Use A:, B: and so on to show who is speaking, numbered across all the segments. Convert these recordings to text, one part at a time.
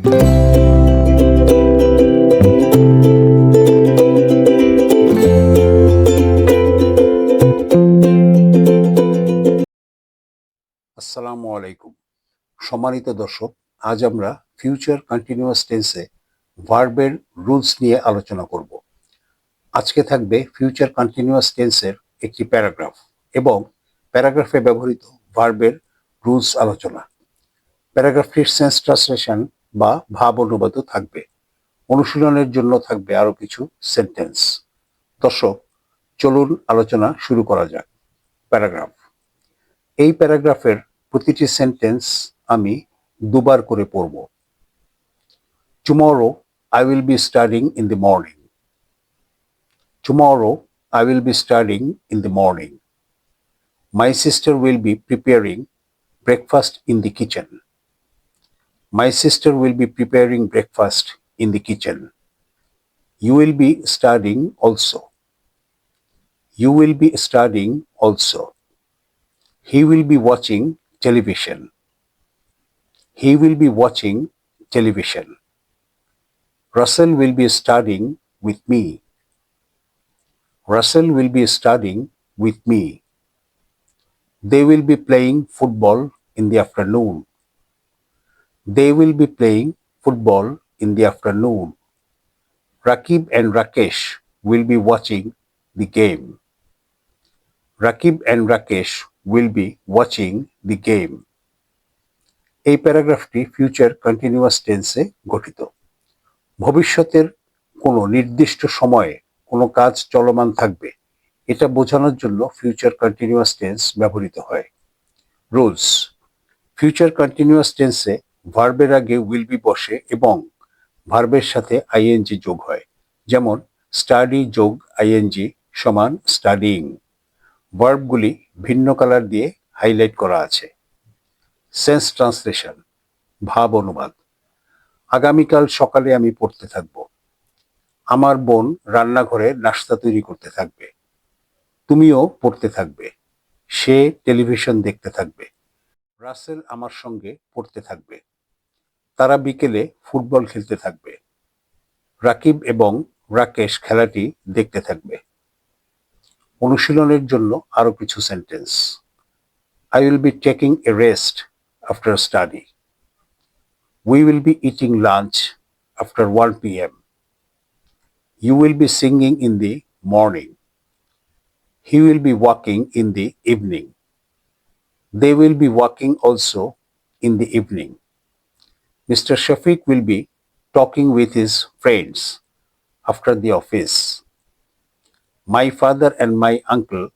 A: আসসালামু আলাইকুম। সম্মানিত দর্শক, আজ আমরা ফিউচার কন্টিনিউয়াস টেন্সে ভার্বের রুলস নিয়ে আলোচনা করব। আজকে থাকবে ফিউচার কন্টিনিউয়াস টেন্সের একটি প্যারাগ্রাফ এবং প্যারাগ্রাফে ব্যবহৃত ভার্বের রুলস আলোচনা। প্যারাগ্রাফটির সেন্স ট্রান্সলেশন বা ভাব অনুবাদও থাকবে। অনুশীলনের জন্য থাকবে আরও কিছু সেন্টেন্স। দর্শক, চলুন আলোচনা শুরু করা যাক। প্যারাগ্রাফ। এই প্যারাগ্রাফের প্রতিটি সেন্টেন্স আমি দুবার করে পড়ব। Tomorrow I will be studying in the morning. Tomorrow I will be studying in the morning. My sister will be preparing breakfast in the kitchen. My sister will be preparing breakfast in the kitchen. You will be studying also. You will be studying also. He will be watching television. He will be watching television. Russell will be studying with me. Russell will be studying with me. They will be playing football in the afternoon. They will be playing football in the afternoon. Rakib and Rakesh will be watching the game. Rakib and Rakesh will be watching the game. এই প্যারাগ্রাফটি future continuous টেন্সে গঠিত। ভবিষ্যতের কোনো নির্দিষ্ট সময়ে কোনো কাজ চলমান থাকবে, এটা বোঝানোর জন্য ফিউচার কন্টিনিউয়াস টেন্স ব্যবহৃত হয়। রুলস। ফিউচার কন্টিনিউয়াস টেন্সে ভার্বের আগে উইল বি বসে এবং ভার্বের সাথে আইএনজি যোগ হয়। যেমন স্টাডি যোগ আইএনজি সমান স্টাডিং। ভার্বগুলি ভিন্ন কালার দিয়ে হাইলাইট করা আছে। সেন্স ট্রান্সলেশন, ভাব অনুবাদ। আগামীকাল সকালে আমি পড়তে থাকব। আমার বোন রান্নাঘরে নাস্তা তৈরি করতে থাকবে। তুমিও পড়তে থাকবে। সে টেলিভিশন দেখতে থাকবে। রাসেল আমার সঙ্গে পড়তে থাকবে। তারা বিকেলে ফুটবল খেলতে থাকবে। রাকিব এবং রাকেশ খেলাটি দেখতে থাকবে। অনুশীলনের জন্য আরো কিছু sentence. I will be taking a rest after study. We will be eating lunch after 1 p.m. You will be singing in the morning. He will be walking in the evening. They will be walking also in the evening. Mr. Shafiq will be talking with his friends after the office. My father and my uncle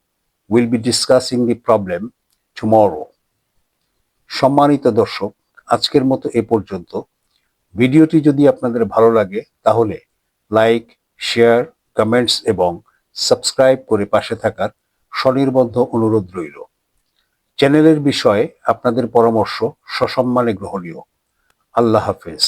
A: will be discussing the problem tomorrow. সম্মানিত দর্শক, আজকের মতো এ পর্যন্ত। ভিডিওটি যদি আপনাদের ভালো লাগে তাহলে লাইক, শেয়ার, কমেন্টস এবং সাবস্ক্রাইব করে পাশে থাকার স্বনির্বন্ধ অনুরোধ রইল। চ্যানেলের বিষয়ে আপনাদের পরামর্শ সসম্মানে গ্রহণীয়। আল্লাহ হাফেজ।